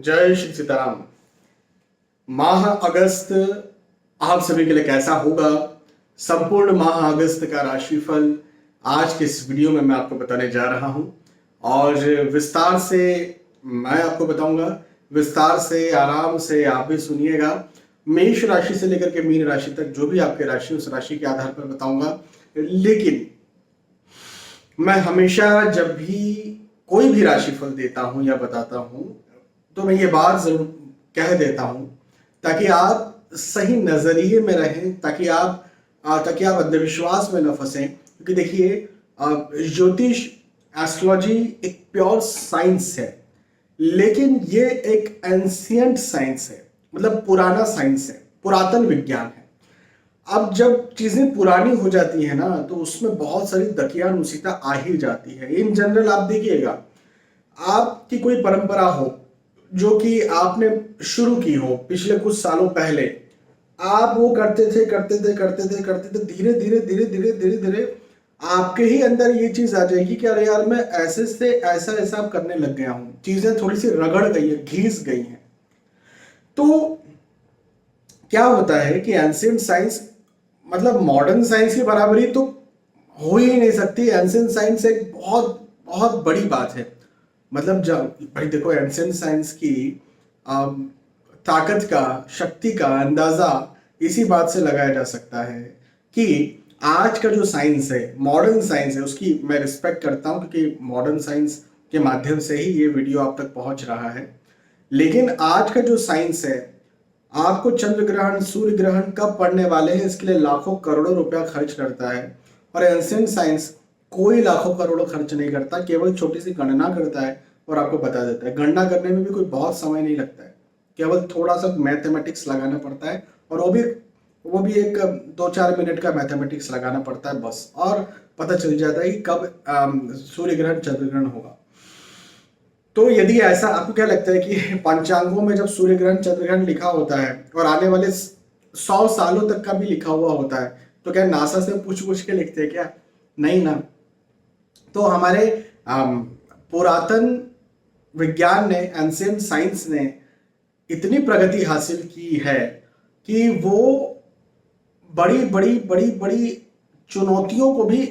जय श्री सीताराम। माह अगस्त आप सभी के लिए कैसा होगा? संपूर्ण माह अगस्त का राशिफल आज के इस वीडियो में मैं आपको बताने जा रहा हूं और विस्तार से मैं आपको बताऊंगा। विस्तार से आराम से आप भी सुनिएगा। मेष राशि से लेकर के मीन राशि तक जो भी आपके राशि उस राशि के आधार पर बताऊंगा। लेकिन मैं हमेशा जब भी कोई भी राशिफल देता हूं या बताता हूं तो मैं ये बात जरूर कह देता हूं ताकि आप सही नजरिए में रहें, ताकि आप अंधविश्वास में न फंसें। क्योंकि देखिए, ज्योतिष एस्ट्रोलॉजी एक प्योर साइंस है, लेकिन ये एक एंशियंट साइंस है, मतलब पुराना साइंस है, पुरातन विज्ञान है। अब जब चीजें पुरानी हो जाती है ना तो उसमें बहुत सारी दकियानुसिता आ ही जाती है। इन जनरल आप देखिएगा, आपकी कोई परंपरा हो जो कि आपने शुरू की हो पिछले कुछ सालों पहले, आप वो करते थे, धीरे धीरे धीरे धीरे धीरे धीरे आपके ही अंदर ये चीज आ जाएगी कि अरे यार, मैं ऐसे से ऐसा ऐसा करने लग गया हूं। चीजें थोड़ी सी रगड़ गई है, घिस गई हैं। तो क्या होता है कि एंशिएंट साइंस मतलब मॉडर्न साइंस की बराबरी तो हो ही नहीं सकती। एंशिएंट साइंस एक बहुत बहुत बड़ी बात है। मतलब जब भाई देखो, एंशिएंट साइंस की अम, ताकत का, शक्ति का अंदाजा इसी बात से लगाया जा सकता है कि आज का जो साइंस है, मॉडर्न साइंस है, उसकी मैं रिस्पेक्ट करता हूं क्योंकि मॉडर्न साइंस के माध्यम से ही ये वीडियो आप तक पहुंच रहा है। लेकिन आज का जो साइंस है, आपको चंद्र ग्रहण, सूर्य ग्रहण कब पड़ने वाले हैं इसके लिए लाखों करोड़ों रुपया खर्च करता है। और एंशिएंट साइंस कोई लाखों करोड़ों खर्च नहीं करता, केवल छोटी सी गणना करता है और आपको बता देता है। गणना करने में भी कोई बहुत समय नहीं लगता है, केवल थोड़ा सा मैथमेटिक्स लगाना पड़ता है, और वो भी एक 2-4 मिनट का मैथमेटिक्स लगाना पड़ता है बस, और पता चल जाता है कि कब सूर्य ग्रहण, चंद्र ग्रहण होगा। तो यदि ऐसा आपको क्या लगता है कि पंचांगों में जब सूर्य ग्रहण, चंद्र ग्रहण लिखा होता है और आने वाले 100 सालों तक का भी लिखा हुआ होता है, तो क्या नासा से पूछ पूछ के लिखते हैं क्या? नहीं ना। तो हमारे पुरातन विज्ञान ने, एंशिएंट साइंस ने इतनी प्रगति हासिल की है कि वो बड़ी बड़ी बड़ी बड़ी चुनौतियों को भी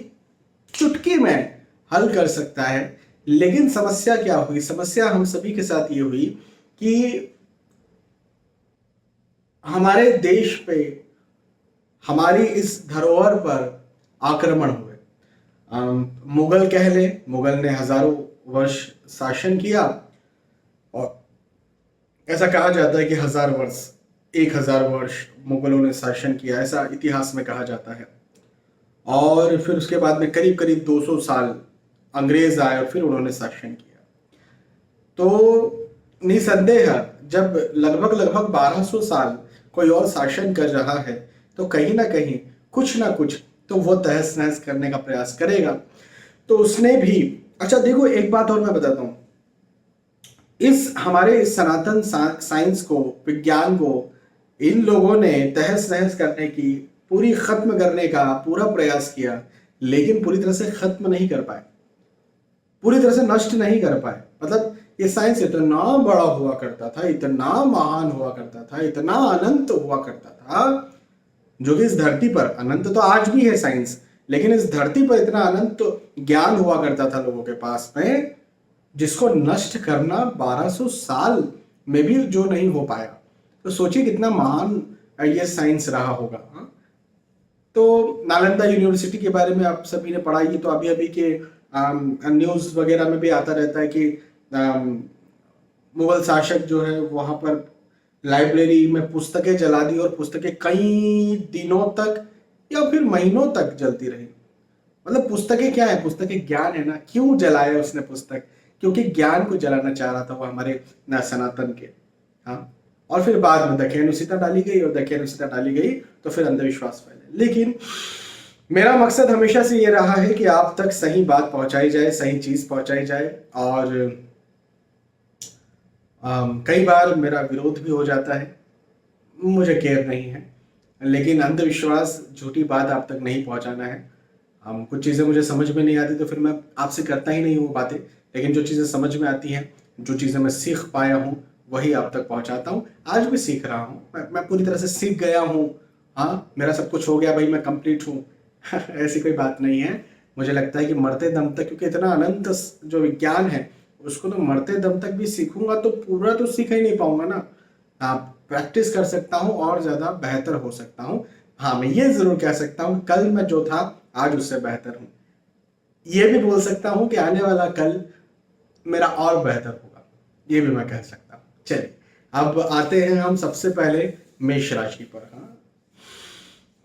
चुटकी में हल कर सकता है। लेकिन समस्या क्या हुई? समस्या हम सभी के साथ ये हुई कि हमारे देश पे, हमारी इस धरोहर पर आक्रमण हुए। मुगल कह ले, मुगल ने हजारों वर्ष शासन किया, और ऐसा कहा जाता है कि 1000 वर्ष, 1000 वर्ष मुगलों ने शासन किया, ऐसा इतिहास में कहा जाता है। और फिर उसके बाद में करीब करीब 200 साल अंग्रेज आए और फिर उन्होंने शासन किया। तो निसंदेह जब लगभग लगभग 1200 साल कोई और शासन कर रहा है तो कहीं ना कहीं कुछ ना कुछ तो वो तहस नहस करने का प्रयास करेगा। तो उसने भी, अच्छा देखो, एक बात और मैं बताता हूं, इस हमारे इस सनातन साइंस को, विज्ञान को इन लोगों ने तहस नहस करने की, पूरी खत्म करने का पूरा प्रयास किया, लेकिन पूरी तरह से खत्म नहीं कर पाए, पूरी तरह से नष्ट नहीं कर पाए। मतलब ये साइंस इतना बड़ा हुआ करता था, इतना महान हुआ करता था, इतना अनंत हुआ करता था, जो कि इस धरती पर अनंत तो आज भी है साइंस, लेकिन इस धरती पर इतना अनंत ज्ञान हुआ करता था लोगों के पास में, जिसको नष्ट करना 1200 साल में भी जो नहीं हो पाया। तो सोचिए कितना महान ये साइंस रहा होगा। हाँ? तो नालंदा यूनिवर्सिटी के बारे में आप सभी ने पढ़ा ही, तो अभी अभी के न्यूज वगैरह में भी आता रहता है कि मुगल शासक जो है वहां पर लाइब्रेरी में पुस्तकें जला दी और पुस्तकें कई दिनों तक या फिर महीनों तक जलती रही। मतलब पुस्तकें क्या है? पुस्तकें ज्ञान है ना। क्यों जलाया उसने पुस्तक? क्योंकि ज्ञान को जलाना चाह रहा था वो हमारे सनातन के। हाँ, और फिर बाद में दकियानुसिता डाली गई, और दकियानुसिता डाली गई तो फिर अंधविश्वास फैले। लेकिन मेरा मकसद हमेशा से ये रहा है कि आप तक सही बात पहुंचाई जाए, सही चीज पहुंचाई जाए। और कई बार मेरा विरोध भी हो जाता है, मुझे केयर नहीं है, लेकिन अंधविश्वास, झूठी बात आप तक नहीं पहुंचाना है। कुछ चीज़ें मुझे समझ में नहीं आती तो फिर मैं आपसे करता ही नहीं हूँ बातें, लेकिन जो चीज़ें समझ में आती हैं, जो चीज़ें मैं सीख पाया हूँ, वही आप तक पहुंचाता हूँ। आज भी सीख रहा हूँ, मैं पूरी तरह से सीख गया हूँ। हाँ, मेरा सब कुछ हो गया भाई, मैं कंप्लीट हूँ। ऐसी कोई बात नहीं है। मुझे लगता है कि मरते दम तक, क्योंकि इतना अनंत जो विज्ञान है उसको तो मरते दम तक भी सीखूंगा तो पूरा तो सीख ही नहीं पाऊंगा ना। आप प्रैक्टिस कर सकता हूँ और ज़्यादा बेहतर हो सकता हूँ। हाँ, मैं ये ज़रूर कह सकता हूँ कल मैं जो था आज उससे बेहतर हूँ। ये भी बोल सकता हूँ कि आने वाला कल मेरा और बेहतर होगा, ये भी मैं कह सकता हूँ। चलिए, अब आते हैं हम सबसे पहले मेष राशि पर। हाँ,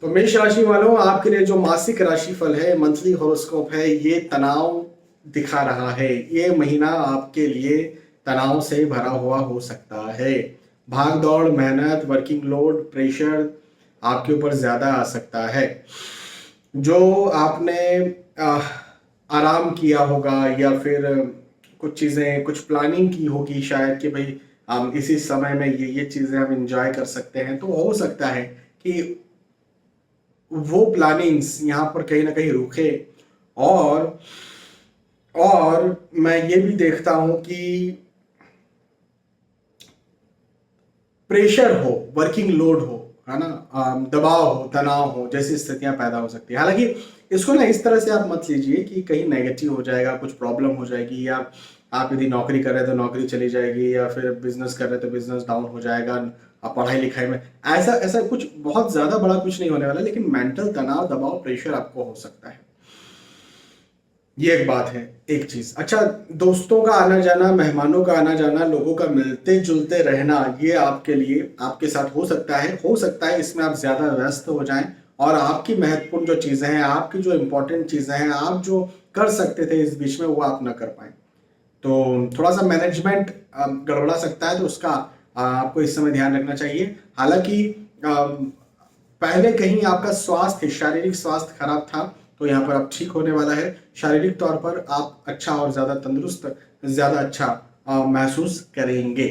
तो मेष राशि वालों, आपके लिए जो मासिक राशिफल है, मंथली हॉरोस्कोप है, ये तनाव दिखा रहा है। ये महीना आपके लिए तनाव से भरा हुआ हो सकता है। भाग दौड़, मेहनत, वर्किंग लोड, प्रेशर आपके ऊपर ज्यादा आ सकता है। जो आपने आराम किया होगा या फिर कुछ चीजें, कुछ प्लानिंग की होगी शायद कि भाई हम इसी समय में ये चीजें हम एंजॉय कर सकते हैं, तो हो सकता है कि वो प्लानिंग्स यहाँ पर कहीं ना कहीं रुके। और मैं ये भी देखता हूं कि प्रेशर हो, वर्किंग लोड हो, है ना, दबाव हो, तनाव हो, जैसी स्थितियां पैदा हो सकती है। हालांकि इसको ना इस तरह से आप मत लीजिए कि कहीं नेगेटिव हो जाएगा, कुछ प्रॉब्लम हो जाएगी, या आप यदि नौकरी कर रहे हैं तो नौकरी चली जाएगी, या फिर बिजनेस कर रहे हैं तो बिजनेस डाउन हो जाएगा, आप पढ़ाई लिखाई में ऐसा ऐसा कुछ बहुत ज्यादा बड़ा कुछ नहीं होने वाला, लेकिन मेंटल तनाव, दबाव, प्रेशर आपको हो सकता है। ये एक बात है, एक चीज। अच्छा, दोस्तों का आना जाना, मेहमानों का आना जाना, लोगों का मिलते जुलते रहना, ये आपके लिए, आपके साथ हो सकता है। इसमें आप ज्यादा व्यस्त हो जाएं और आपकी महत्वपूर्ण जो चीजें हैं, आपकी जो इंपॉर्टेंट चीजें हैं, आप जो कर सकते थे इस बीच में, वो आप ना कर पाए। तो थोड़ा सा मैनेजमेंट गड़बड़ा सकता है, तो उसका आपको इस समय ध्यान रखना चाहिए। हालांकि पहले कहीं आपका स्वास्थ्य, शारीरिक स्वास्थ्य खराब था, तो यहाँ पर अब ठीक होने वाला है। शारीरिक तौर पर आप अच्छा और ज्यादा तंदुरुस्त, ज्यादा अच्छा महसूस करेंगे।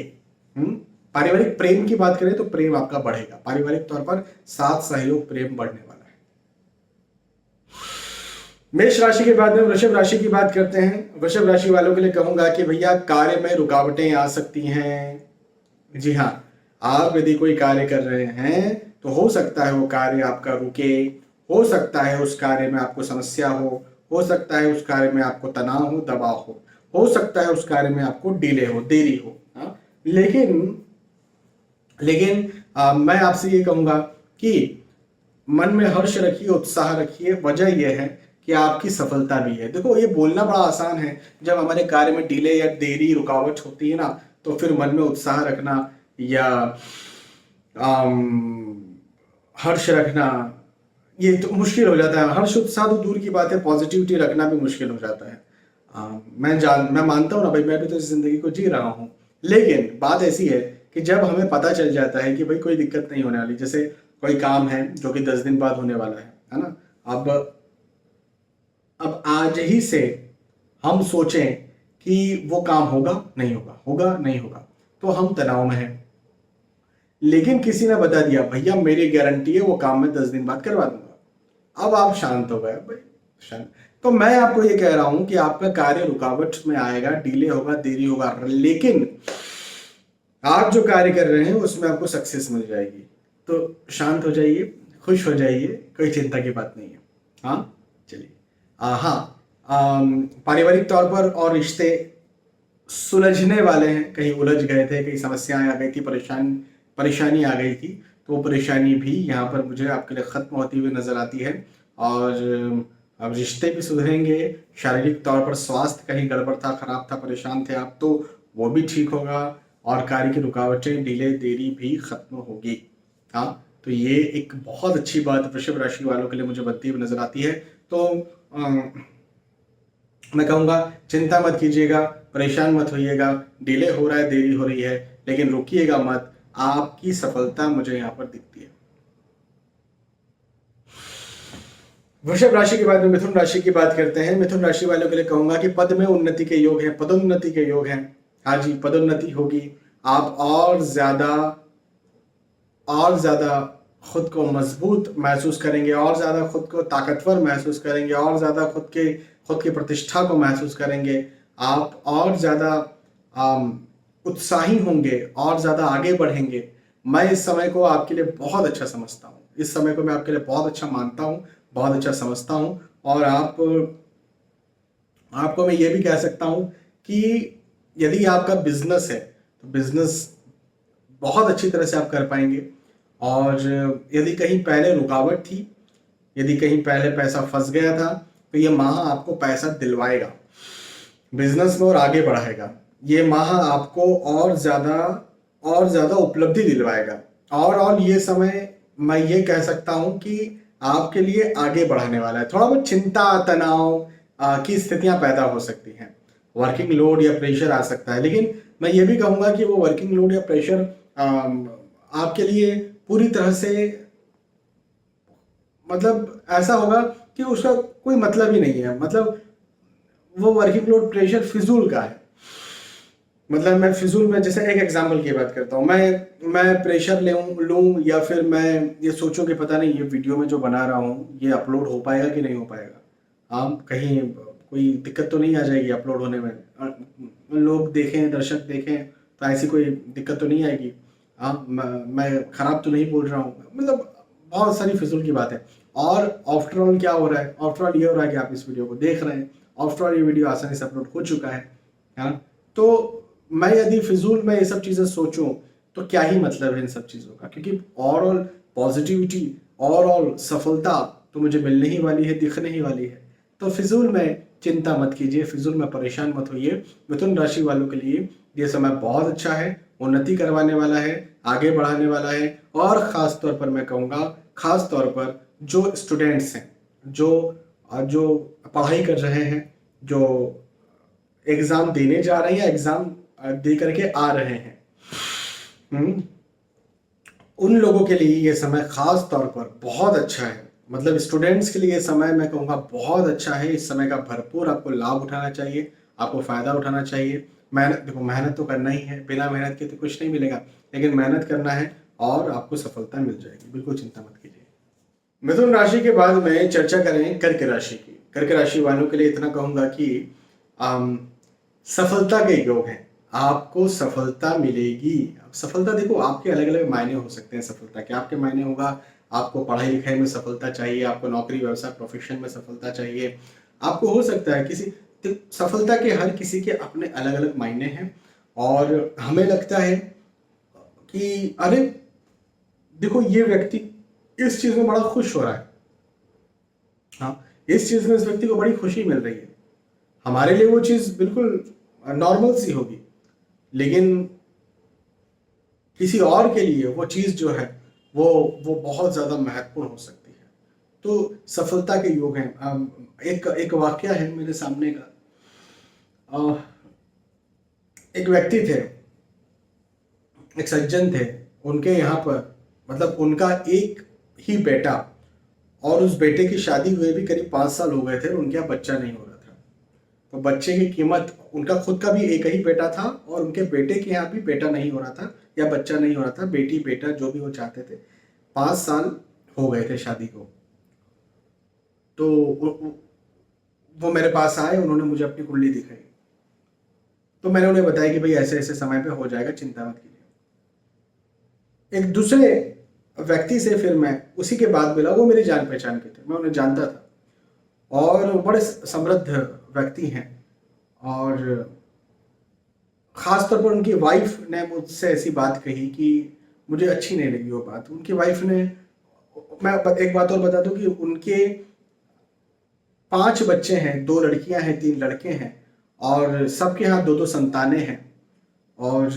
पारिवारिक प्रेम की बात करें तो प्रेम आपका बढ़ेगा। पारिवारिक तौर पर साथ सहयोग, प्रेम बढ़ने वाला है। मेष राशि के बाद में वृषभ राशि की बात करते हैं। वृषभ राशि वालों के लिए कहूंगा कि भैया, कार्य में रुकावटें आ सकती हैं। जी हाँ, आप यदि कोई कार्य कर रहे हैं तो हो सकता है वो कार्य आपका रुके, हो सकता है उस कार्य में आपको समस्या हो सकता है उस कार्य में आपको तनाव हो, दबाव हो सकता है उस कार्य में आपको डिले हो, देरी हो। हाँ, लेकिन मैं आपसे ये कहूंगा कि मन में हर्ष रखिए, उत्साह रखिए। वजह यह है कि आपकी सफलता भी है। देखो, ये बोलना बड़ा आसान है, जब हमारे कार्य में डिले या देरी, रुकावट होती है ना, तो फिर मन में उत्साह रखना या हर्ष रखना, ये तो मुश्किल हो जाता है। हर्ष उत्साह तो दूर की बात है, पॉजिटिविटी रखना भी मुश्किल हो जाता है। मैं मानता हूँ ना भाई, मैं भी तो इस जिंदगी को जी रहा हूँ। लेकिन बात ऐसी है कि जब हमें पता चल जाता है कि भाई कोई दिक्कत नहीं होने वाली, जैसे कोई काम है जो कि 10 दिन बाद होने वाला है ना, अब आज ही से हम सोचें कि वो काम होगा नहीं होगा, होगा नहीं होगा, तो हम तनाव में हैं। लेकिन किसी ने बता दिया भैया मेरी गारंटी है वो काम मैं 10 दिन बाद करवा दूंगा, अब आप शांत हो गए भाई, शांत। तो मैं आपको ये कह रहा हूं कि आपका कार्य रुकावट में आएगा, डिले होगा, देरी होगा, लेकिन आप जो कार्य कर रहे हैं उसमें आपको सक्सेस मिल जाएगी। तो शांत हो जाइए, खुश हो जाइए, कोई चिंता की बात नहीं है। हाँ, चलिए। हाँ, पारिवारिक तौर पर और रिश्ते सुलझने वाले हैं। कहीं उलझ गए थे, कहीं समस्याएं आ गई थी, परेशानी आ गई थी, तो वो परेशानी भी यहाँ पर मुझे आपके लिए खत्म होती हुई नजर आती है। और अब रिश्ते भी सुधरेंगे। शारीरिक तौर पर स्वास्थ्य कहीं गड़बड़ था, खराब था, परेशान थे आप, तो वो भी ठीक होगा। और कार्य की रुकावटें, डिले, देरी भी खत्म होगी। हाँ, तो ये एक बहुत अच्छी बात वृषभ राशि वालों के लिए मुझे बनती हुई नजर आती है। तो मैं कहूँगा चिंता मत कीजिएगा, परेशान मत होइएगा। डिले हो रहा है, देरी हो रही है, लेकिन रुकिएगा मत, आपकी सफलता मुझे यहाँ पर दिखती है। वृषभ राशि के बाद में मिथुन राशि की बात करते हैं। मिथुन राशि वालों के लिए कहूंगा कि पद में उन्नति के योग है, पदोन्नति के योग हैं। हाँ जी, पदोन्नति होगी। आप और ज्यादा खुद को मजबूत महसूस करेंगे, और ज्यादा खुद को ताकतवर महसूस करेंगे, और ज्यादा खुद की प्रतिष्ठा को महसूस करेंगे। आप और ज्यादा उत्साही होंगे और ज़्यादा आगे बढ़ेंगे। मैं इस समय को आपके लिए बहुत अच्छा समझता हूँ, इस समय को मैं आपके लिए बहुत अच्छा मानता हूँ, बहुत अच्छा समझता हूँ। और आपको मैं ये भी कह सकता हूँ कि यदि आपका बिजनेस है तो बिजनेस बहुत अच्छी तरह से आप कर पाएंगे। और यदि कहीं पहले रुकावट थी, यदि कहीं पहले पैसा फंस गया था, तो ये माह आपको पैसा दिलवाएगा बिजनेस में और आगे बढ़ाएगा। ये माह आपको और ज़्यादा उपलब्धि दिलवाएगा। और ये समय मैं ये कह सकता हूँ कि आपके लिए आगे बढ़ाने वाला है। थोड़ा बहुत चिंता, तनाव की स्थितियां पैदा हो सकती हैं, वर्किंग लोड या प्रेशर आ सकता है, लेकिन मैं ये भी कहूँगा कि वो वर्किंग लोड या प्रेशर आपके लिए पूरी तरह से, मतलब ऐसा होगा कि उसका कोई मतलब ही नहीं है। मतलब वो वर्किंग लोड प्रेशर फिजूल का है। मतलब मैं फिजूल में, जैसे एक एग्जांपल की बात करता हूँ, मैं प्रेशर लूँ या फिर मैं ये सोचूं कि पता नहीं ये वीडियो में जो बना रहा हूँ ये अपलोड हो पाएगा कि नहीं हो पाएगा, हाँ कहीं कोई दिक्कत तो नहीं आ जाएगी अपलोड होने में, लोग देखें, दर्शक देखें तो ऐसी कोई दिक्कत तो नहीं आएगी, हाँ मैं खराब तो नहीं बोल रहा हूँ। मतलब बहुत सारी फिजूल की बात है। और आफ्टर ऑल क्या हो रहा है, आफ्टर ऑल ये हो रहा है कि आप इस वीडियो को देख रहे हैं, आफ्टर ऑल ये वीडियो आसानी से अपलोड हो चुका है ना। तो मैं यदि फिजूल में ये सब चीज़ें सोचूं तो क्या ही मतलब है इन सब चीज़ों का, क्योंकि ओवरऑल पॉजिटिविटी, ओवरऑल सफलता तो मुझे मिलने ही वाली है, दिखने ही वाली है। तो फिजूल में चिंता मत कीजिए, फिजूल में परेशान मत होइए। मिथुन राशि वालों के लिए ये समय बहुत अच्छा है, उन्नति करवाने वाला है, आगे बढ़ाने वाला है। और ख़ास तौर पर मैं कहूँगा, ख़ास तौर पर जो स्टूडेंट्स हैं, जो पढ़ाई कर रहे हैं, जो एग्ज़ाम देने जा रहे हैं या एग्ज़ाम दे करके आ रहे हैं, उन लोगों के लिए ये समय खास तौर पर बहुत अच्छा है। मतलब स्टूडेंट्स के लिए ये समय मैं कहूँगा बहुत अच्छा है। इस समय का भरपूर आपको लाभ उठाना चाहिए, आपको फ़ायदा उठाना चाहिए। मेहनत, देखो मेहनत तो करना ही है, बिना मेहनत के तो कुछ नहीं मिलेगा, लेकिन मेहनत करना है और आपको सफलता मिल जाएगी, बिल्कुल चिंता मत कीजिए। मिथुन राशि के बाद में चर्चा करें कर्क राशि की। कर्क राशि वालों के लिए इतना कहूँगा कि सफलता के योग हैं, आपको सफलता मिलेगी। सफलता देखो आपके अलग अलग मायने हो सकते हैं सफलता के। आपके मायने होगा आपको पढ़ाई लिखाई में सफलता चाहिए, आपको नौकरी व्यवसाय प्रोफेशन में सफलता चाहिए, आपको हो सकता है किसी, तो सफलता के हर किसी के अपने अलग अलग मायने हैं। और हमें लगता है कि अरे देखो ये व्यक्ति इस चीज में बड़ा खुश हो रहा है, हाँ इस चीज में इस व्यक्ति को बड़ी खुशी मिल रही है, हमारे लिए वो चीज बिल्कुल नॉर्मल सी होगी, लेकिन किसी और के लिए वो चीज जो है वो बहुत ज्यादा महत्वपूर्ण हो सकती है। तो सफलता के योग हैं। एक वाक्य है मेरे सामने का, एक व्यक्ति थे, एक सज्जन थे, उनके यहाँ पर मतलब उनका एक ही बेटा, और उस बेटे की शादी हुए भी करीब 5 साल हो गए थे, उनके यहाँ बच्चा नहीं हो रहा था। तो बच्चे की कीमत, उनका खुद का भी एक ही बेटा था और उनके बेटे के यहाँ भी बेटा नहीं हो रहा था या बच्चा नहीं हो रहा था, बेटी बेटा जो भी वो चाहते थे। 5 साल हो गए थे शादी को। तो वो मेरे पास आए, उन्होंने मुझे अपनी कुंडली दिखाई, तो मैंने उन्हें बताया कि भाई ऐसे ऐसे समय पे हो जाएगा, चिंता मत कीजिए। एक दूसरे व्यक्ति से फिर मैं उसी के बाद मिला, वो मेरी जान पहचान के थे, मैं उन्हें जानता था और बड़े समृद्ध व्यक्ति हैं। और ख़ास तौर पर उनकी वाइफ ने मुझसे ऐसी बात कही कि मुझे अच्छी नहीं लगी वो बात। उनकी वाइफ ने, मैं एक बात और बता दूं कि उनके 5 बच्चे हैं, 2 लड़कियां हैं, 3 लड़के हैं, और सबके यहाँ 2-2 संतानें हैं। और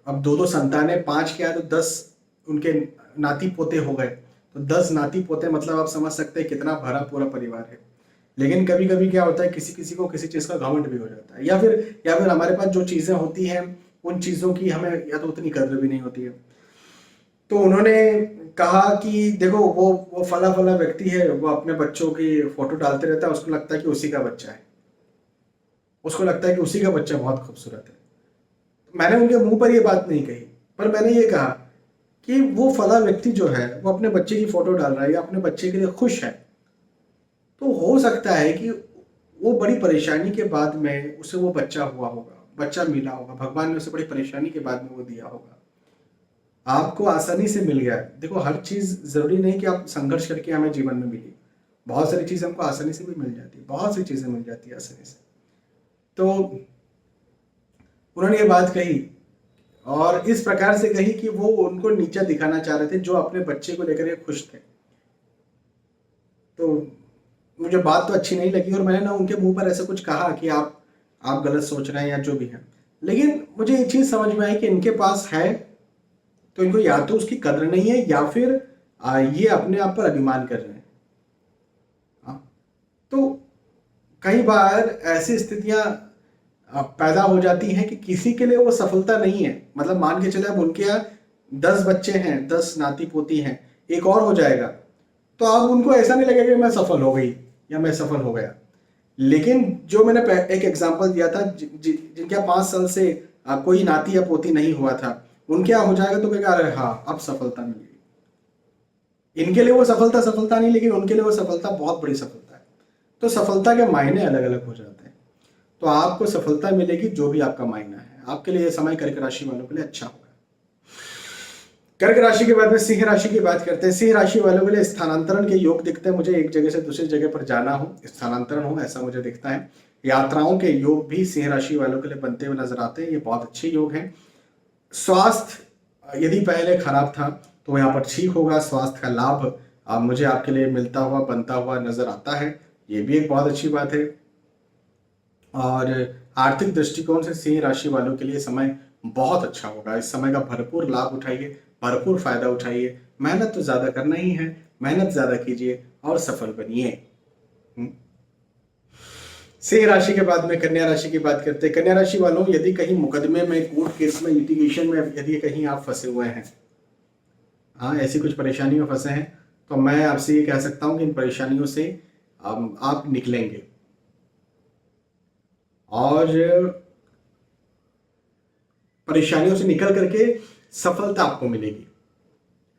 अब 2-2 संतानें 5 के यहाँ तो 10 उनके नाती पोते हो गए, तो 10 नाती पोते, मतलब आप समझ सकते हैं कितना भरा पूरा परिवार है। लेकिन कभी कभी क्या होता है, किसी किसी को किसी चीज़ का घमंड भी हो जाता है, या फिर हमारे पास जो चीज़ें होती हैं उन चीज़ों की हमें या तो उतनी कद्र भी नहीं होती है। तो उन्होंने कहा कि देखो वो फला फला व्यक्ति है, वो अपने बच्चों की फोटो डालते रहता है, उसको लगता है कि उसी का बच्चा है, उसको लगता है कि उसी का बच्चा बहुत खूबसूरत है। तो मैंने उनके मुंह पर ये बात नहीं कही, पर मैंने ये कहा कि वो फला व्यक्ति जो है वो अपने बच्चे की फोटो डाल रहा है या अपने बच्चे के लिए खुश है, तो हो सकता है कि वो बड़ी परेशानी के बाद में उसे वो बच्चा हुआ होगा, बच्चा मिला होगा, भगवान ने उसे बड़ी परेशानी के बाद में वो दिया होगा, आपको आसानी से मिल गया। देखो हर चीज़ ज़रूरी नहीं कि आप संघर्ष करके हमें जीवन में मिली, बहुत सारी चीज़ें हमको आसानी से भी मिल जाती है, बहुत सी चीज़ें मिल जाती है आसानी से। तो उन्होंने ये बात कही और इस प्रकार से कही कि वो उनको नीचा दिखाना चाह रहे थे जो अपने बच्चे को लेकर के खुश थे। तो मुझे बात तो अच्छी नहीं लगी और मैंने ना उनके मुंह पर ऐसा कुछ कहा कि आप गलत सोच रहे हैं या जो भी है, लेकिन मुझे ये चीज़ समझ में आई कि इनके पास है तो इनको या तो उसकी कदर नहीं है या फिर ये अपने आप पर अभिमान कर रहे हैं। तो कई बार ऐसी स्थितियां पैदा हो जाती हैं कि किसी के लिए वो सफलता नहीं है। मतलब मान के चले अब उनके यहाँ 10 बच्चे हैं, 10 नाती पोती हैं, एक और हो जाएगा तो अब उनको ऐसा नहीं लगेगा कि मैं सफल हो गई या मैं सफल हो गया। लेकिन जो मैंने एक एग्जांपल दिया था जिनके 5 साल से कोई नाती या पोती नहीं हुआ था, उनके यहाँ हो जाएगा तो कहेगा अरे हाँ अब सफलता मिल गई। इनके लिए वो सफलता नहीं, लेकिन उनके लिए वो सफलता बहुत बड़ी सफलता है। तो सफलता के मायने अलग अलग हो जाते हैं। तो आपको सफलता मिलेगी जो भी आपका मायना है। आपके लिए यह समय कर्क राशि वालों के लिए अच्छा होगा। कर्क राशि के बाद में सिंह राशि की बात करते हैं। सिंह राशि वालों के लिए स्थानांतरण के योग दिखते हैं। मुझे एक जगह से दूसरी जगह पर जाना हो, स्थानांतरण हो, ऐसा मुझे दिखता है। यात्राओं के योग भी सिंह राशि वालों के लिए बनते हुए नजर आते हैं। ये बहुत अच्छे योग हैं। स्वास्थ्य यदि पहले खराब था तो यहाँ पर ठीक होगा। स्वास्थ्य का लाभ मुझे आपके लिए मिलता हुआ बनता हुआ नजर आता है, ये भी एक बहुत अच्छी बात है। और आर्थिक दृष्टिकोण से सिंह राशि वालों के लिए समय बहुत अच्छा होगा। इस समय का भरपूर लाभ उठाइए, भरपूर फायदा उठाइए। मेहनत तो ज्यादा करना ही है, मेहनत ज्यादा कीजिए और सफल बनिए। सिंह राशि के बाद में कन्या राशि की बात करते हैं। कन्या राशि वालों, यदि कहीं मुकदमे में, कोर्ट केस में, लिटिगेशन में यदि कहीं आप फंसे हुए हैं, हाँ ऐसी कुछ परेशानियों में फंसे हैं, तो मैं आपसे ये कह सकता हूं कि इन परेशानियों से आप निकलेंगे और परेशानियों से निकल करके सफलता आपको मिलेगी।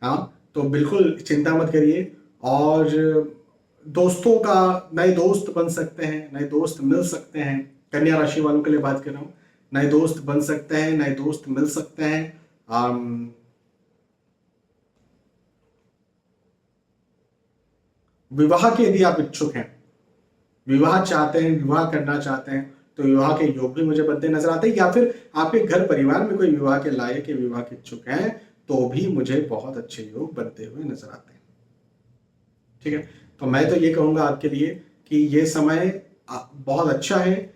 हाँ तो बिल्कुल चिंता मत करिए। और दोस्तों का, नए दोस्त बन सकते हैं, नए दोस्त मिल सकते हैं। कन्या राशि वालों के लिए बात कर रहा हूं, नए दोस्त बन सकते हैं, नए दोस्त मिल सकते हैं। विवाह के यदि आप इच्छुक हैं, विवाह चाहते हैं, विवाह करना चाहते हैं, तो विवाह के योग भी मुझे बनते नजर आते हैं। या फिर आपके घर परिवार में कोई विवाह के लायक के विवाह के इच्छुक हैं तो भी मुझे बहुत अच्छे योग बनते हुए नजर आते हैं। ठीक है, तो मैं तो ये कहूंगा आपके लिए कि ये समय बहुत अच्छा है।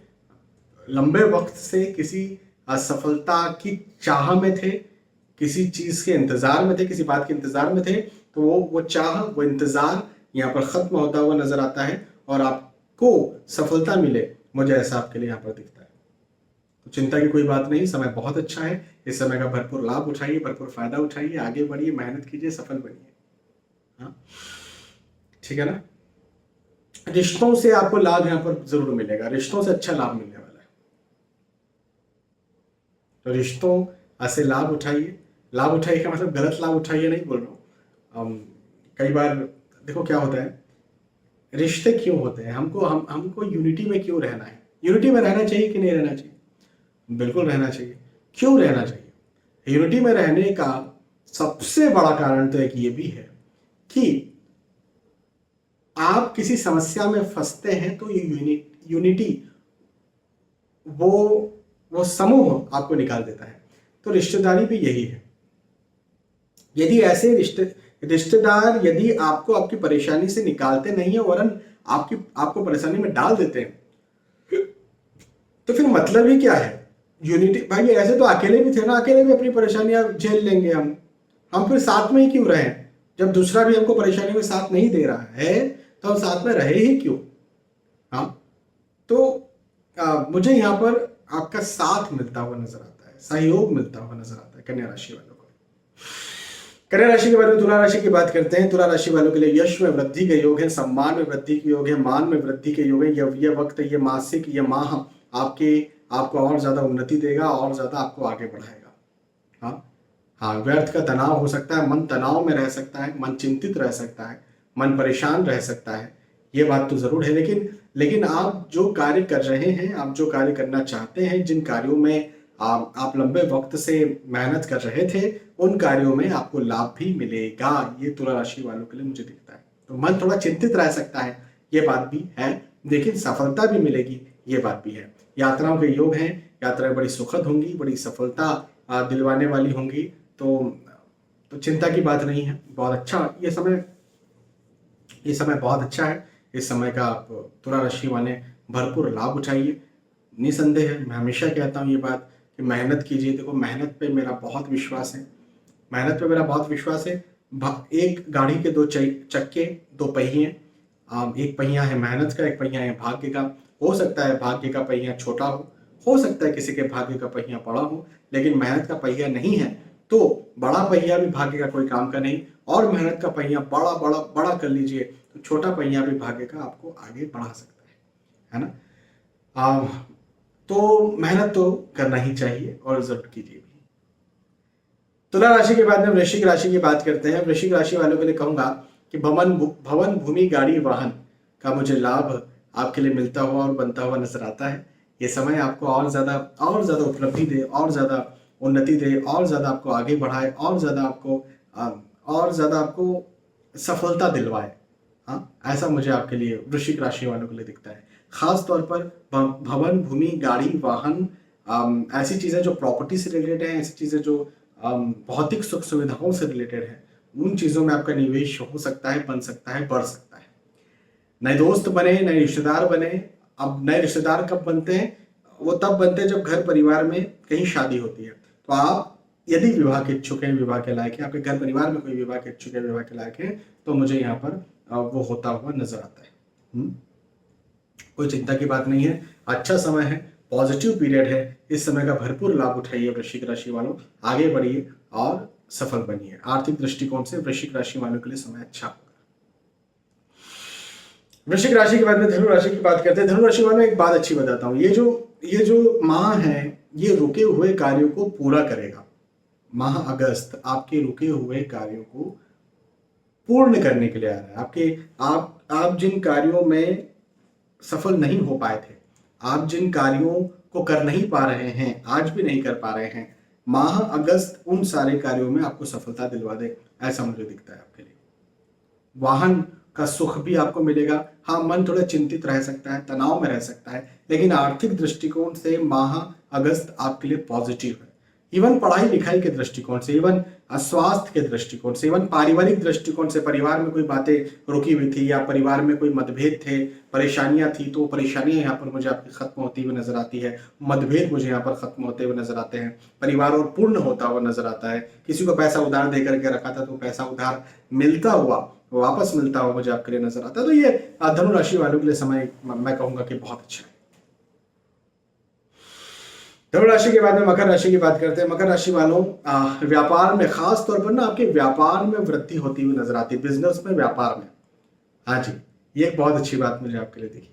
लंबे वक्त से किसी असफलता की चाह में थे, किसी चीज के इंतजार में थे, किसी बात के इंतजार में थे, तो वो चाह, वो इंतजार यहाँ पर खत्म होता हुआ नजर आता है और आपको सफलता मिले, मुझे ऐसा आपके लिए यहाँ पर दिखता है। तो चिंता की कोई बात नहीं, समय बहुत अच्छा है। इस समय का भरपूर लाभ उठाइए, भरपूर फायदा उठाइए, आगे बढ़िए, मेहनत कीजिए, सफल बनिए। हाँ ठीक है ना। रिश्तों से आपको लाभ यहाँ पर जरूर मिलेगा, रिश्तों से अच्छा लाभ मिलने वाला है। तो रिश्तों से लाभ उठाइए। लाभ उठाइए का मतलब गलत लाभ उठाइए नहीं बोल रहा हूँ। कई बार देखो क्या होता है, रिश्ते क्यों होते हैं, हमको यूनिटी में क्यों रहना है? यूनिटी में रहना चाहिए कि नहीं रहना चाहिए? बिल्कुल रहना चाहिए। क्यों रहना चाहिए? यूनिटी में रहने का सबसे बड़ा कारण तो एक ये भी है कि आप किसी समस्या में फंसते हैं तो ये यूनिटी, वो समूह आपको निकाल देता है। तो रिश्तेदारी भी यही है। यदि ऐसे रिश्तेदार यदि आपको आपकी परेशानी से निकालते नहीं है वरन आपको परेशानी में डाल देते हैं, तो फिर मतलब ही क्या है यूनिटी? भाई ऐसे तो अकेले भी थे ना, अकेले भी अपनी परेशानियां झेल लेंगे हम फिर साथ में ही क्यों रहे? जब दूसरा भी हमको परेशानी में साथ नहीं दे रहा है तो हम साथ में रहे ही क्यों? हाँ तो मुझे यहाँ पर आपका साथ मिलता हुआ नजर आता है, सहयोग मिलता हुआ नजर आता है कन्या राशि वालों को। कन्या राशि के बारे में तुला राशि की बात करते हैं। तुला राशि वालों के लिए यश में वृद्धि के योग है, सम्मान में वृद्धि के योग है, मान में वृद्धि के योग है। ये वक्त, ये मासिक, ये माह आपको और ज्यादा उन्नति देगा और ज्यादा आपको आगे बढ़ाएगा। हाँ व्यर्थ का तनाव हो सकता है, मन तनाव में रह सकता है, मन चिंतित रह सकता है, मन परेशान रह सकता है, ये बात तो जरूर है, लेकिन आप जो कार्य कर रहे हैं, आप जो कार्य करना चाहते हैं, जिन कार्यों में आप लंबे वक्त से मेहनत कर रहे थे, उन कार्यों में आपको लाभ भी मिलेगा। ये तुला राशि वालों के लिए मुझे दिखता है। तो मन थोड़ा चिंतित रह सकता है, ये बात भी है, लेकिन सफलता भी मिलेगी, ये बात भी है। यात्राओं के योग हैं, यात्राएं बड़ी सुखद होंगी, बड़ी सफलता दिलवाने वाली होंगी। तो चिंता की बात नहीं है। बहुत अच्छा ये समय बहुत अच्छा है। इस समय का आप तुला राशि वाले भरपूर लाभ उठाइए। निसंदेह है, मैं हमेशा कहता हूँ ये बात कि मेहनत कीजिए। देखो, मेहनत पे मेरा बहुत विश्वास है, मेहनत पे मेरा बहुत विश्वास है। एक गाड़ी के दो चक्के, दो पहिए, एक पहिया है मेहनत का, एक पहिया है भाग्य का। हो सकता है भाग्य का पहिया छोटा हो सकता है किसी के भाग्य का पहिया बड़ा हो, लेकिन मेहनत का पहिया नहीं है तो बड़ा पहिया भी भाग्य का कोई काम का नहीं, और मेहनत का पहिया बड़ा बड़ा बड़ा कर लीजिए तो छोटा पहिया भी भाग्य का आपको आगे बढ़ा सकता है ना। तो मेहनत तो करना ही चाहिए और जरूर कीजिए भी। तुला राशि के बाद में वृश्चिक राशि की बात करते हैं। वृश्चिक राशि वालों के लिए कहूंगा कि भवन भूमि गाड़ी वाहन का मुझे लाभ आपके लिए मिलता हुआ और बनता हुआ नजर आता है। ये समय आपको और ज्यादा उपलब्धि दे, और ज्यादा उन्नति दे, और ज्यादा आपको आगे बढ़ाए, और ज्यादा आपको सफलता दिलवाए। हाँ, ऐसा मुझे आपके लिए वृश्चिक राशि वालों के लिए दिखता है। खास तौर पर भवन भूमि गाड़ी वाहन, ऐसी चीजें जो प्रॉपर्टी से रिलेटेड है, ऐसी चीजें जो भौतिक सुख सुविधाओं से रिलेटेड है, उन चीजों में आपका निवेश हो सकता है, बन सकता है, बढ़ सकता है। नए दोस्त बने, नए रिश्तेदार बने। अब नए रिश्तेदार कब बनते हैं? वो तब बनते हैं जब घर परिवार में कहीं शादी होती है। तो आप यदि विवाह के इच्छुक हैं, विवाह के लायक हैं, आपके घर परिवार में कोई विवाह के इच्छुक है, विवाह के लायक है, तो मुझे यहाँ पर वो होता हुआ नजर आता है। कोई चिंता की बात नहीं है, अच्छा समय है, पॉजिटिव पीरियड है। इस समय का भरपूर लाभ उठाइए वृश्चिक राशि वालों, आगे बढ़िए और सफल बनिए। आर्थिक दृष्टिकोण से वृश्चिक राशि वालों के लिए समय अच्छा होगा। वृश्चिक राशि के बाद में धनु राशि की बात करते हैं। धनु राशि वालों, एक बात अच्छी बताता हूँ, ये जो माह है, ये रुके हुए कार्यों को पूरा करेगा। माह अगस्त आपके रुके हुए कार्यों को पूर्ण करने के लिए आ रहा है। आप जिन कार्यों में सफल नहीं हो पाए थे, आप जिन कार्यों को कर नहीं पा रहे हैं, आज भी नहीं कर पा रहे हैं, माह अगस्त उन सारे कार्यों में आपको सफलता दिलवा दे, ऐसा मुझे दिखता है आपके लिए। वाहन का सुख भी आपको मिलेगा। हाँ, मन थोड़ा चिंतित रह सकता है, तनाव में रह सकता है, लेकिन आर्थिक दृष्टिकोण से माह अगस्त आपके लिए पॉजिटिव है। इवन पढ़ाई लिखाई के दृष्टिकोण से, इवन स्वास्थ्य के दृष्टिकोण से, इवन पारिवारिक दृष्टिकोण से, परिवार में कोई बातें रुकी हुई थी या परिवार में कोई मतभेद थे, परेशानियां थी, तो परेशानियां यहाँ पर मुझे आपकी खत्म होती हुई नजर आती है। मतभेद मुझे यहाँ पर खत्म होते हुए नजर आते हैं। परिवार और पूर्ण होता हुआ नजर आता है। किसी को पैसा उधार दे करके रखा था तो पैसा उधार मिलता हुआ, वापस मिलता हुआ मुझे आपके लिए नजर आता है। तो ये धनु राशि वालों के लिए समय मैं कहूंगा कि बहुत अच्छा है। धनु राशि के बाद में मकर राशि की बात करते हैं। मकर राशि वालों, व्यापार में खास तौर पर ना आपके व्यापार में वृद्धि होती हुई नजर आती है, बिजनेस में, व्यापार में। हाँ जी, ये एक बहुत अच्छी बात मुझे आपके लिए दिखी।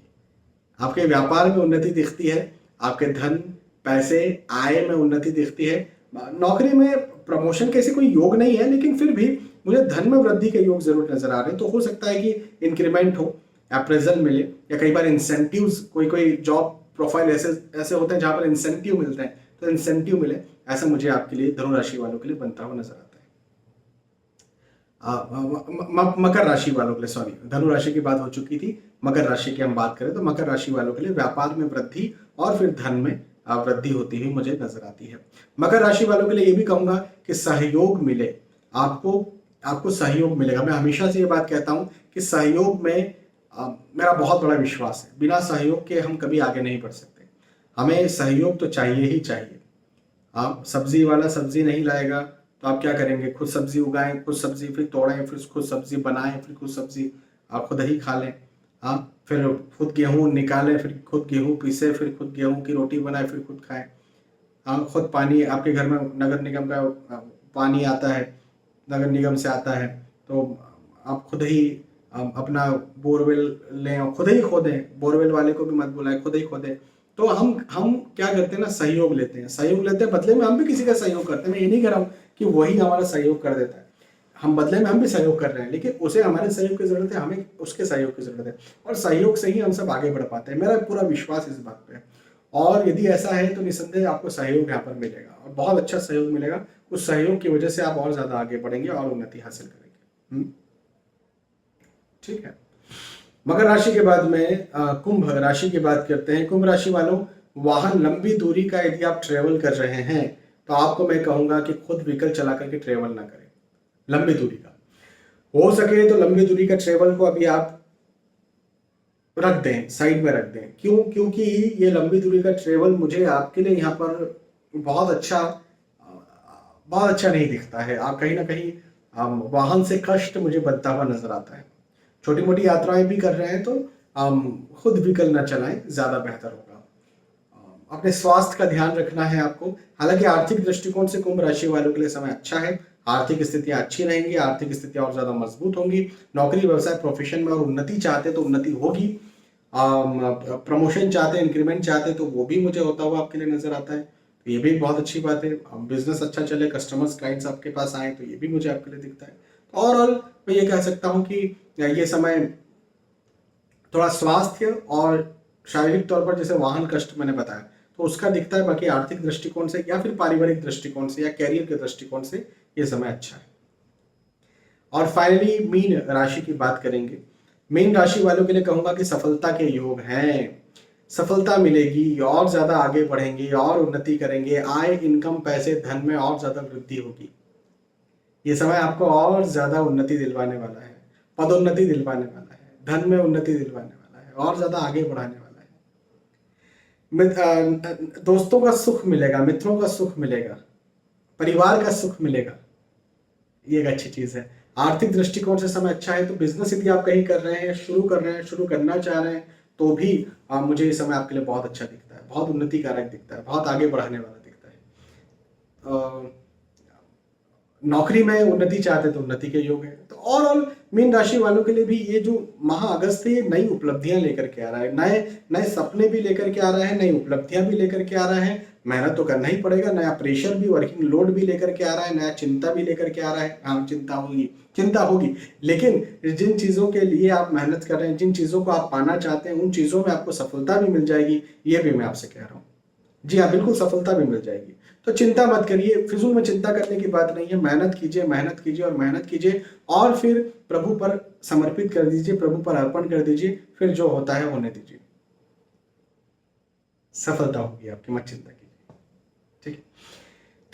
आपके व्यापार में उन्नति दिखती है, आपके धन, पैसे, आय में उन्नति दिखती है। नौकरी में प्रमोशन के ऐसे कोई योग नहीं है, लेकिन फिर भी मुझे धन में वृद्धि के योग जरूर नजर आ रहे हैं। तो हो सकता है कि इंक्रीमेंट हो, अप्रेजल मिले, या कई बार इंसेंटिव्स, कोई जॉब प्रोफाइल ऐसे होते हैं जहां पर इंसेंटिव मिलते हैं, तो इंसेंटिव मिले, ऐसा मुझे आपके लिए धनु राशि वालों के लिए बनता हुआ नजर आता है। मकर राशि वालों के लिए, सॉरी, धनु राशि की बात हो चुकी थी, मकर राशि की हम बात करें तो मकर राशि वालों के लिए व्यापार में वृद्धि और फिर धन में वृद्धि होती हुई मुझे नजर आती है। मकर राशि वालों के लिए ये भी कहूंगा कि सहयोग मिले, आपको सहयोग मिलेगा। मैं हमेशा से ये बात कहता हूं कि सहयोग में मेरा बहुत बड़ा विश्वास है। बिना सहयोग के हम कभी आगे नहीं बढ़ सकते, हमें सहयोग तो चाहिए ही चाहिए। आप सब्जी वाला सब्जी नहीं लाएगा तो आप क्या करेंगे? खुद सब्जी उगाएं, खुद सब्जी फिर तोड़ें, फिर खुद सब्जी बनाएं, फिर खुद सब्जी आप खुद ही खा लें। हाँ, फिर खुद गेहूं निकालें, फिर खुद गेहूं पीसे, फिर खुद गेहूं की रोटी बनाएं, फिर खुद खाएं। हाँ, खुद पानी, आपके घर में नगर निगम का पानी आता है, नगर निगम से आता है, तो आप खुद ही अपना बोरवेल लें और खुद ही खोदें। बोरवेल वाले को भी मत बुलाएं, खुद ही खोदें। तो हम क्या करते हैं ना, सहयोग लेते हैं, बदले में हम भी किसी का सहयोग करते हैं। मैं ये नहीं कह रहा हूँ कि वही हमारा सहयोग कर देता है, हम बदले में हम भी सहयोग कर रहे हैं, लेकिन उसे हमारे सहयोग की जरूरत है, हमें उसके सहयोग की जरूरत है, और सहयोग से ही हम सब आगे बढ़ पाते हैं। मेरा पूरा विश्वास इस बात पे है। और यदि ऐसा है तो निस्संदेह आपको सहयोग यहाँ पर मिलेगा, और बहुत अच्छा सहयोग मिलेगा। उस सहयोग की वजह से आप और ज्यादा आगे बढ़ेंगे और उन्नति हासिल करेंगे। ठीक है। मकर राशि के बाद में कुंभ राशि की बात करते हैं। कुंभ राशि वालों, वाहन लंबी दूरी का यदि आप ट्रेवल कर रहे हैं तो आपको मैं कहूंगा कि खुद व्हीकल चला करके ट्रेवल ना करें। लंबी दूरी का हो सके तो लंबी दूरी का ट्रेवल को अभी आप रख दें, साइड में रख दें। क्यों? क्योंकि ये लंबी दूरी का ट्रेवल मुझे आपके लिए यहाँ पर बहुत अच्छा नहीं दिखता है। आप कहीं ना कहीं वाहन से कष्ट मुझे बनता हुआ नजर आता है। छोटी मोटी यात्राएं भी कर रहे हैं तो खुद व्हीकल ना चलाएं, ज्यादा बेहतर होगा। अपने स्वास्थ्य का ध्यान रखना है आपको। हालांकि आर्थिक दृष्टिकोण से कुंभ राशि वालों के लिए समय अच्छा है। आर्थिक स्थितियां अच्छी रहेंगी, आर्थिक स्थितियां और ज्यादा मजबूत होंगी। नौकरी व्यवसाय प्रोफेशन में और उन्नति चाहते तो उन्नति होगी। प्रमोशन चाहते, इंक्रीमेंट चाहते तो वो भी मुझे होता हुआ आपके लिए नजर आता है। तो ये भी एक बहुत अच्छी बात है। बिजनेस अच्छा चले, कस्टमर्स क्लाइंट्स आपके पास आए, तो ये भी मुझे आपके लिए दिखता है। तो ओवरऑल मैं ये कह सकता हूँ कि ये समय थोड़ा स्वास्थ्य और शारीरिक तौर पर, जैसे वाहन कष्ट मैंने बताया, तो उसका दिखता है। बाकी आर्थिक दृष्टिकोण से या फिर पारिवारिक दृष्टिकोण से या कैरियर के दृष्टिकोण से ये समय अच्छा है। और फाइनली मीन राशि की बात करेंगे। मीन राशि वालों के लिए कहूंगा कि सफलता के योग हैं। सफलता मिलेगी, और ज्यादा आगे बढ़ेंगे और उन्नति करेंगे। आय, इनकम, पैसे, धन में और ज्यादा वृद्धि होगी। ये समय आपको और ज्यादा उन्नति दिलवाने वाला है, पदोन्नति दिलवाने वाला है, धन में उन्नति दिलवाने वाला है, और ज्यादा आगे बढ़ाने वाला है। दोस्तों का सुख मिलेगा, मित्रों का सुख मिलेगा, परिवार का सुख मिलेगा। ये एक अच्छी चीज है। आर्थिक दृष्टिकोण से समय अच्छा है। तो बिजनेस यदि आप कहीं कर रहे हैं, शुरू कर रहे हैं, शुरू करना चाह रहे हैं, तो भी मुझे ये समय आपके लिए बहुत अच्छा दिखता है, बहुत उन्नति कारक दिखता है, बहुत आगे बढ़ाने वाला दिखता है। नौकरी में उन्नति चाहते तो उन्नति के योग है। तो ओवरऑल मीन राशि वालों के लिए भी ये जो माह अगस्त है, ये नई उपलब्धियां लेकर के आ रहा है, नए नए सपने भी लेकर के आ रहा है, नई उपलब्धियां भी लेकर के आ रहा है। मेहनत तो करना ही पड़ेगा। नया प्रेशर भी, वर्किंग लोड भी लेकर के आ रहा है, नया चिंता भी लेकर के आ रहा है। हाँ, चिंता होगी, लेकिन जिन चीजों के लिए आप मेहनत कर रहे हैं, जिन चीजों को आप पाना चाहते हैं, उन चीजों में आपको सफलता भी मिल जाएगी। ये भी मैं आपसे कह रहा हूँ। जी हाँ, बिल्कुल सफलता भी मिल जाएगी। तो चिंता मत करिए, फिजूल में चिंता करने की बात नहीं है। मेहनत कीजिए, मेहनत कीजिए और मेहनत कीजिए, और फिर प्रभु पर समर्पित कर दीजिए, प्रभु पर अर्पण कर दीजिए। फिर जो होता है होने दीजिए, सफलता होगी आपकी, मत चिंता कीजिए। ठीक है।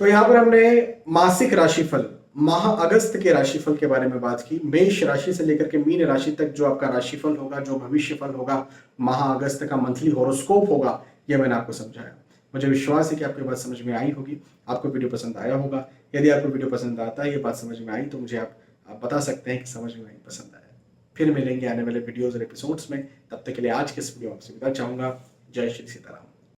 तो यहाँ पर हमने मासिक राशिफल, माह अगस्त के राशिफल के बारे में बात की। मेष राशि से लेकर के मीन राशि तक जो आपका राशिफल होगा, जो भविष्यफल होगा, माह अगस्त का मंथली हॉरोस्कोप होगा, यह मैंने आपको समझाया। मुझे विश्वास है कि आपको बात समझ में आई होगी, आपको वीडियो पसंद आया होगा। यदि आपको वीडियो पसंद आता है, ये बात समझ में आई, तो मुझे आप बता सकते हैं कि समझ में आई, पसंद आया। फिर मिलेंगे आने वाले वीडियोज और एपिसोड्स में। तब तक के लिए आज के इस वीडियो आपसे विदा चाहूंगा। जय श्री सीताराम।